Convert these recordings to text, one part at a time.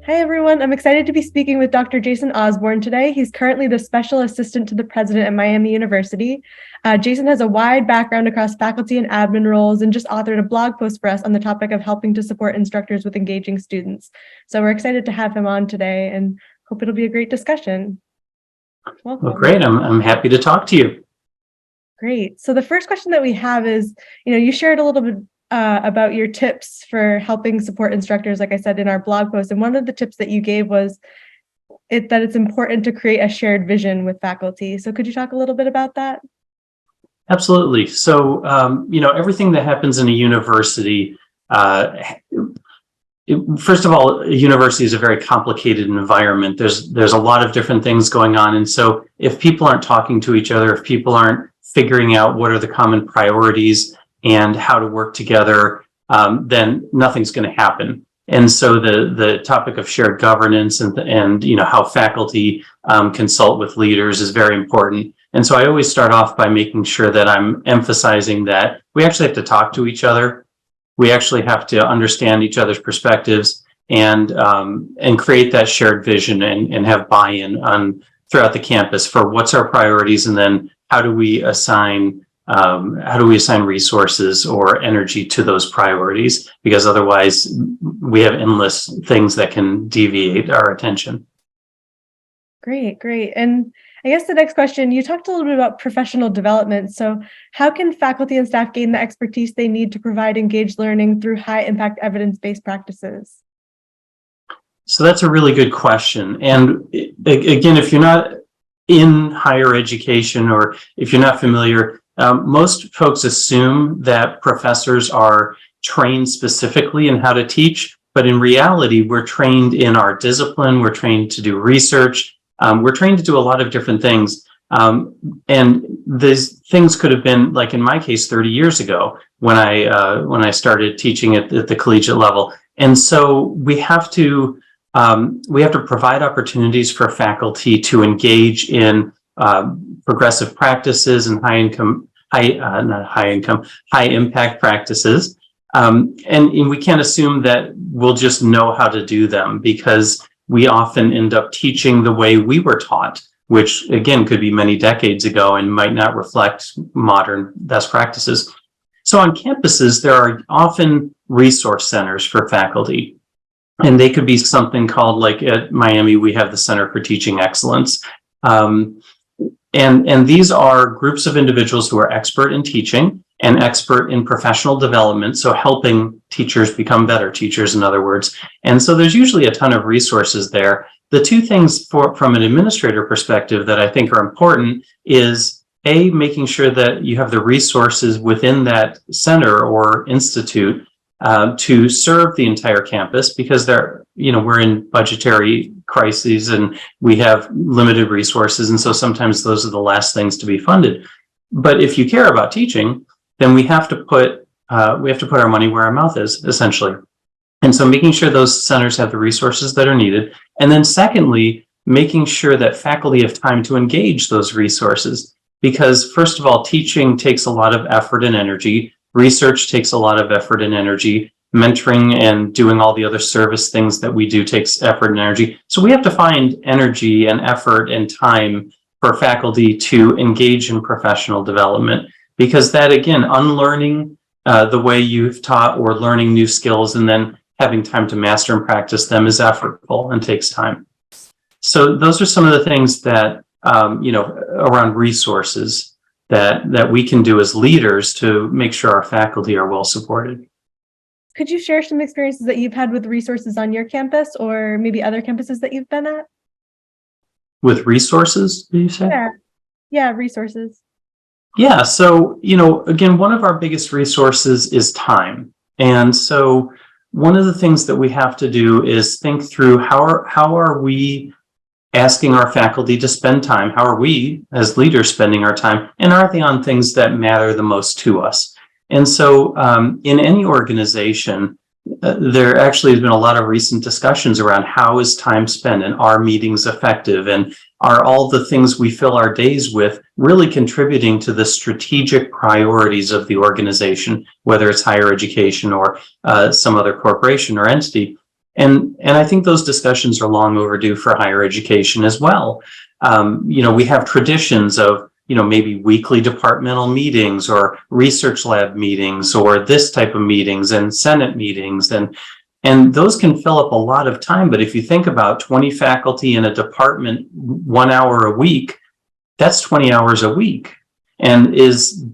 Hi, everyone. I'm excited to be speaking with Dr. Jason Osborne today. He's currently the Special Assistant to the President at Miami University. Jason has a wide background across faculty and admin roles and just authored a blog post for us on the topic of helping to support instructors with engaging students. So we're excited to have him on today and hope it'll be a great discussion. Welcome. Well, great. I'm happy to talk to you. Great. So the first question that we have is, you shared a little bit about your tips for helping support instructors, like I said in our blog post. And one of the tips that you gave was that it's important to create a shared vision with faculty. So could you talk a little bit about that? Absolutely. So, everything that happens in a university, first of all, a university is a very complicated environment. There's a lot of different things going on. And so if people aren't talking to each other, if people aren't figuring out what are the common priorities and how to work together, then nothing's going to happen. And so the topic of shared governance and how faculty consult with leaders is very important. And so I always start off by making sure that I'm emphasizing that we actually have to talk to each other. We actually have to understand each other's perspectives and create that shared vision and have buy-in throughout the campus for what's our priorities, and then how do we assign resources or energy to those priorities, because otherwise we have endless things that can deviate our attention. Great. And I guess the next question, you talked a little bit about professional development. So how can faculty and staff gain the expertise they need to provide engaged learning through high impact evidence-based practices? So that's a really good question. And again, if you're not in higher education or if you're not familiar, most folks assume that professors are trained specifically in how to teach, but in reality, we're trained in our discipline, we're trained to do research, we're trained to do a lot of different things. And these things could have been, like in my case, 30 years ago when I started teaching at the collegiate level. And so we have to provide opportunities for faculty to engage in progressive practices and high impact practices. And we can't assume that we'll just know how to do them, because we often end up teaching the way we were taught, which again could be many decades ago and might not reflect modern best practices. So on campuses, there are often resource centers for faculty. And they could be something called, like at Miami, we have the Center for Teaching Excellence. And these are groups of individuals who are expert in teaching and expert in professional development, so helping teachers become better teachers, in other words. And so there's usually a ton of resources there. The two things from an administrator perspective that I think are important is making sure that you have the resources within that center or institute to serve the entire campus, because we're in budgetary crises and we have limited resources, and so sometimes those are the last things to be funded. But if you care about teaching, then we have to put our money where our mouth is, essentially. And so making sure those centers have the resources that are needed, and then secondly, making sure that faculty have time to engage those resources, because first of all, teaching takes a lot of effort and energy. Research takes a lot of effort and energy. Mentoring and doing all the other service things that we do takes effort and energy. So we have to find energy and effort and time for faculty to engage in professional development, because that, again, unlearning the way you've taught or learning new skills and then having time to master and practice them is effortful and takes time. So those are some of the things that, around resources that we can do as leaders to make sure our faculty are well supported. Could you share some experiences that you've had with resources on your campus or maybe other campuses that you've been at? With resources, did you say? Yeah, resources. Yeah, so, again, one of our biggest resources is time. And so one of the things that we have to do is think through how are we asking our faculty to spend time? How are we as leaders spending our time? And are they on things that matter the most to us? And so in any organization, there actually has been a lot of recent discussions around how is time spent, and are meetings effective, and are all the things we fill our days with really contributing to the strategic priorities of the organization, whether it's higher education or some other corporation or entity. And I think those discussions are long overdue for higher education as well. We have traditions of, maybe weekly departmental meetings or research lab meetings or this type of meetings and Senate meetings. And those can fill up a lot of time. But if you think about 20 faculty in a department, 1 hour a week, that's 20 hours a week. And is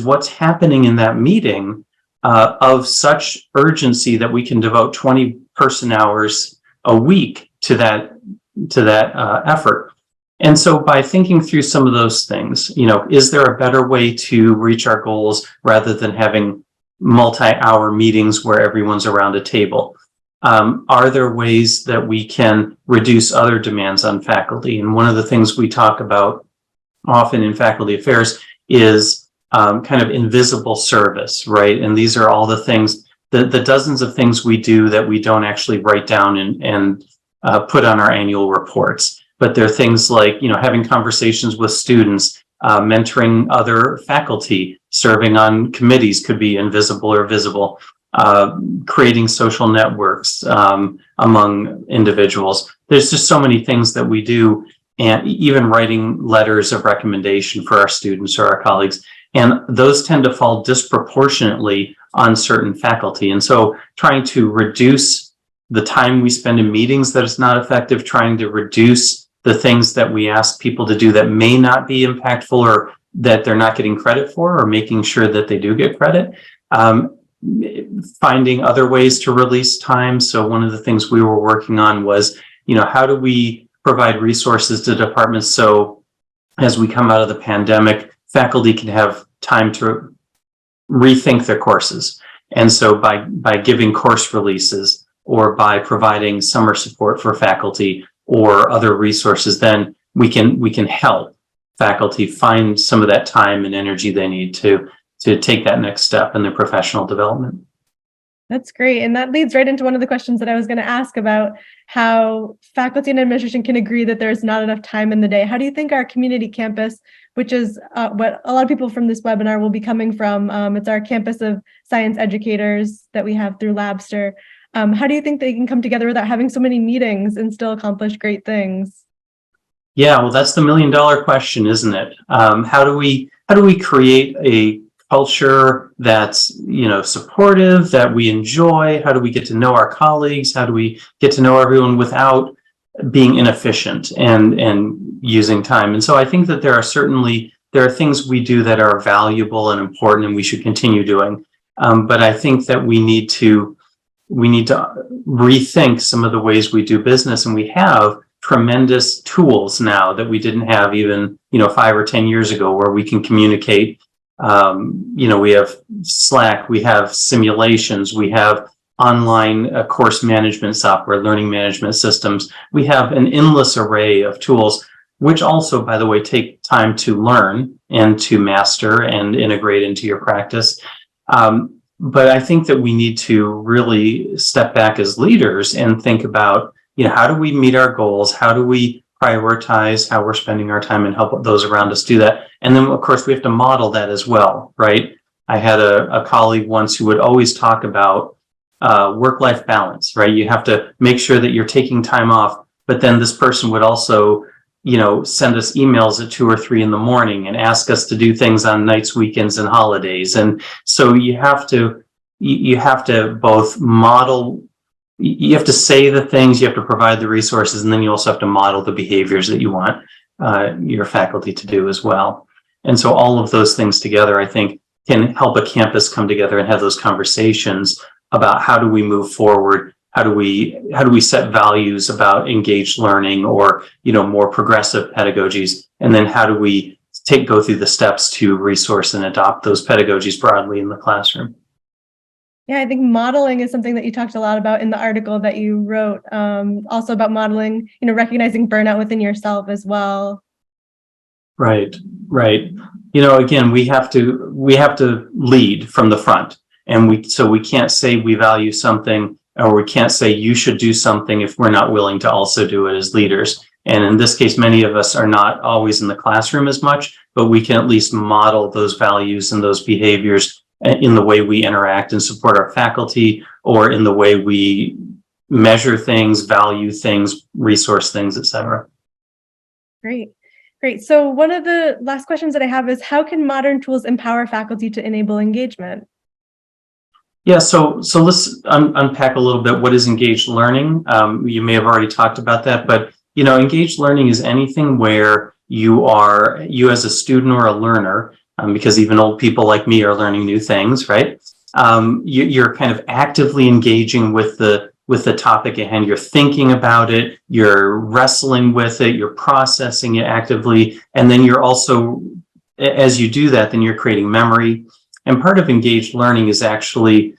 what's happening in that meeting of such urgency that we can devote 20 person hours a week to that effort. And so by thinking through some of those things, is there a better way to reach our goals rather than having multi-hour meetings where everyone's around a table? Are there ways that we can reduce other demands on faculty? And one of the things we talk about often in faculty affairs is kind of invisible service, right? And these are all the things, the dozens of things we do that we don't actually write down and put on our annual reports. But there are things like, having conversations with students, mentoring other faculty, serving on committees could be invisible or visible, creating social networks among individuals. There's just so many things that we do, and even writing letters of recommendation for our students or our colleagues. And those tend to fall disproportionately on certain faculty. And so trying to reduce the time we spend in meetings that is not effective, trying to reduce the things that we ask people to do that may not be impactful or that they're not getting credit for, or making sure that they do get credit. Finding other ways to release time. So one of the things we were working on was, how do we provide resources to departments so as we come out of the pandemic, faculty can have time to rethink their courses. And so by giving course releases or by providing summer support for faculty or other resources, then we can help faculty find some of that time and energy they need to take that next step in their professional development. That's great. And that leads right into one of the questions that I was going to ask about how faculty and administration can agree that there's not enough time in the day. How do you think our community campus, which is what a lot of people from this webinar will be coming from, it's our campus of science educators that we have through Labster. How do you think they can come together without having so many meetings and still accomplish great things? Yeah, well, that's the $1 million question, isn't it? How do we create a culture that's supportive, that we enjoy? How do we get to know our colleagues? How do we get to know everyone without being inefficient and using time? And so I think that there are things we do that are valuable and important and we should continue doing. But I think that we need to rethink some of the ways we do business, and we have tremendous tools now that we didn't have even 5 or 10 years ago, where we can communicate. We have Slack, we have simulations, we have online course management software, learning management systems. We have an endless array of tools, which also, by the way, take time to learn and to master and integrate into your practice. But I think that we need to really step back as leaders and think about, how do we meet our goals? How do we prioritize how we're spending our time and help those around us do that? And then, of course, we have to model that as well, right? I had a colleague once who would always talk about work-life balance, right? You have to make sure that you're taking time off, but then this person would also, send us emails at 2 or 3 in the morning and ask us to do things on nights, weekends, and holidays. And so you have to both model. You have to say the things, you have to provide the resources, and then you also have to model the behaviors that you want your faculty to do as well. And so all of those things together, I think, can help a campus come together and have those conversations about how do we move forward, how do we set values about engaged learning or more progressive pedagogies, and then how do we go through the steps to resource and adopt those pedagogies broadly in the classroom. Yeah, I think modeling is something that you talked a lot about in the article that you wrote, also about modeling, recognizing burnout within yourself as well. Right. Again, we have to lead from the front, and we can't say we value something, or we can't say you should do something if we're not willing to also do it as leaders. And in this case, many of us are not always in the classroom as much, but we can at least model those values and those behaviors in the way we interact and support our faculty, or in the way we measure things, value things, resource things, et cetera. Great. Great. So one of the last questions that I have is, how can modern tools empower faculty to enable engagement? Yeah, so let's unpack a little bit what is engaged learning. You may have already talked about that, but engaged learning is anything where you as a student or a learner, because even old people like me are learning new things, right? You're kind of actively engaging with the topic at hand. You're thinking about it, you're wrestling with it, you're processing it actively, and then you're also, as you do that, then you're creating memory. And part of engaged learning is actually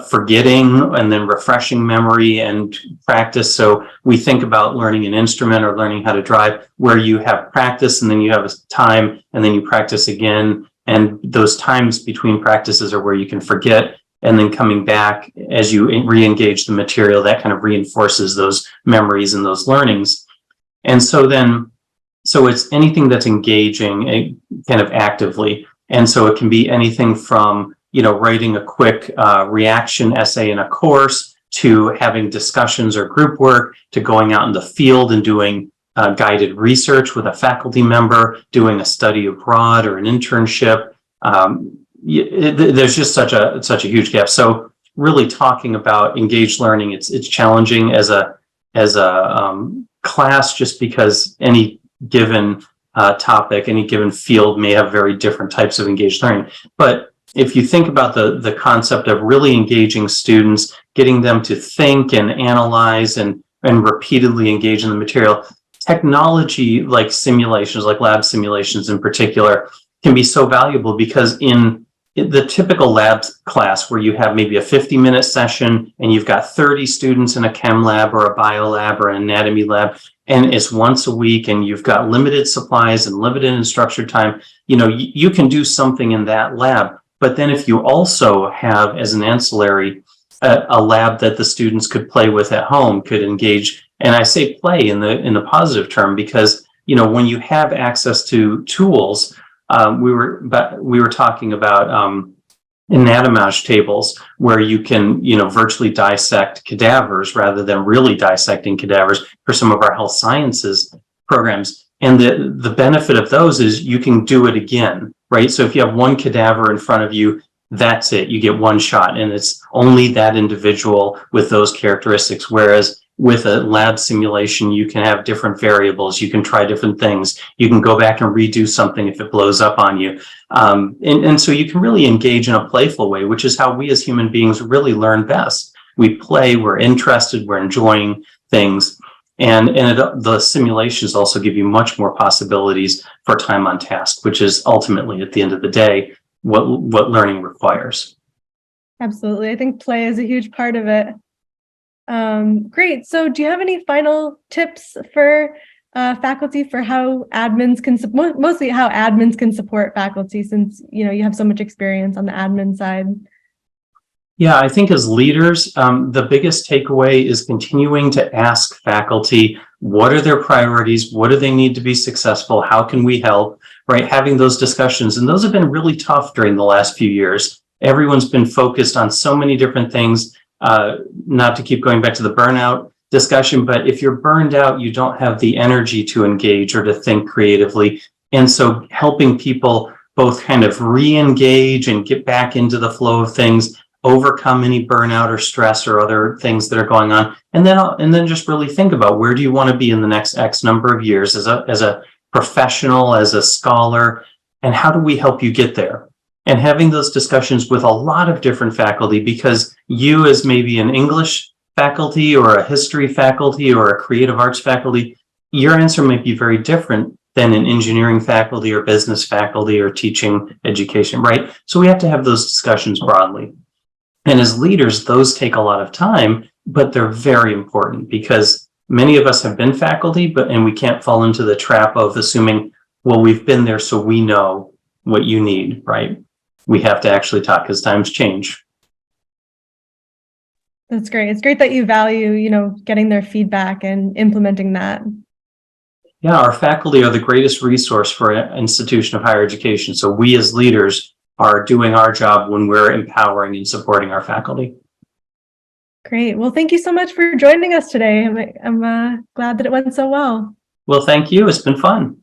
forgetting and then refreshing memory and practice. So we think about learning an instrument or learning how to drive, where you have practice and then you have a time and then you practice again. And those times between practices are where you can forget. And then coming back as you re-engage the material, that kind of reinforces those memories and those learnings. And so it's anything that's engaging kind of actively. And so it can be anything from, writing a quick reaction essay in a course, to having discussions or group work, to going out in the field and doing guided research with a faculty member, doing a study abroad or an internship. There's just such a huge gap. So really talking about engaged learning, it's challenging as a class, just because any given topic, any given field may have very different types of engaged learning. But if you think about the concept of really engaging students, getting them to think and analyze and repeatedly engage in the material, technology like simulations, like lab simulations in particular, can be so valuable, because in the typical lab class where you have maybe a 50-minute session and you've got 30 students in a chem lab or a bio lab or an anatomy lab, and it's once a week and you've got limited supplies and limited instructor time, you can do something in that lab. But then if you also have, as an ancillary, a lab that the students could play with at home, could engage, and I say play in the positive term, because when you have access to tools, we were talking about anatomage tables, where you can virtually dissect cadavers rather than really dissecting cadavers for some of our health sciences programs. And the benefit of those is you can do it again, right? So if you have one cadaver in front of you, that's it. You get one shot, and it's only that individual with those characteristics. Whereas with a lab simulation, you can have different variables. You can try different things. You can go back and redo something if it blows up on you. And so you can really engage in a playful way, which is how we as human beings really learn best. We play, we're interested, we're enjoying things. And the simulations also give you much more possibilities for time on task, which is ultimately, at the end of the day, what learning requires. Absolutely. I think play is a huge part of it. Great. So do you have any final tips for faculty for how admins can mostly how admins can support faculty, since you have so much experience on the admin side? Yeah, I think as leaders, the biggest takeaway is continuing to ask faculty, what are their priorities? What do they need to be successful? How can we help? Right? Having those discussions. And those have been really tough during the last few years. Everyone's been focused on so many different things, not to keep going back to the burnout discussion, but if you're burned out, you don't have the energy to engage or to think creatively. And so helping people both kind of re-engage and get back into the flow of things, overcome any burnout or stress or other things that are going on, and then just really think about, where do you want to be in the next X number of years as a professional, as a scholar, and how do we help you get there? And having those discussions with a lot of different faculty, because you, as maybe an English faculty or a history faculty or a creative arts faculty, your answer might be very different than an engineering faculty or business faculty or teaching education, right? So we have to have those discussions broadly. And as leaders, those take a lot of time, but they're very important, because many of us have been faculty, and we can't fall into the trap of assuming, well, we've been there, so we know what you need, right? We have to actually talk, because times change. That's great. It's great that you value, getting their feedback and implementing that. Yeah, our faculty are the greatest resource for an institution of higher education. So we as leaders are doing our job when we're empowering and supporting our faculty. Great. Well, thank you so much for joining us today. I'm glad that it went so well. Well, thank you. It's been fun.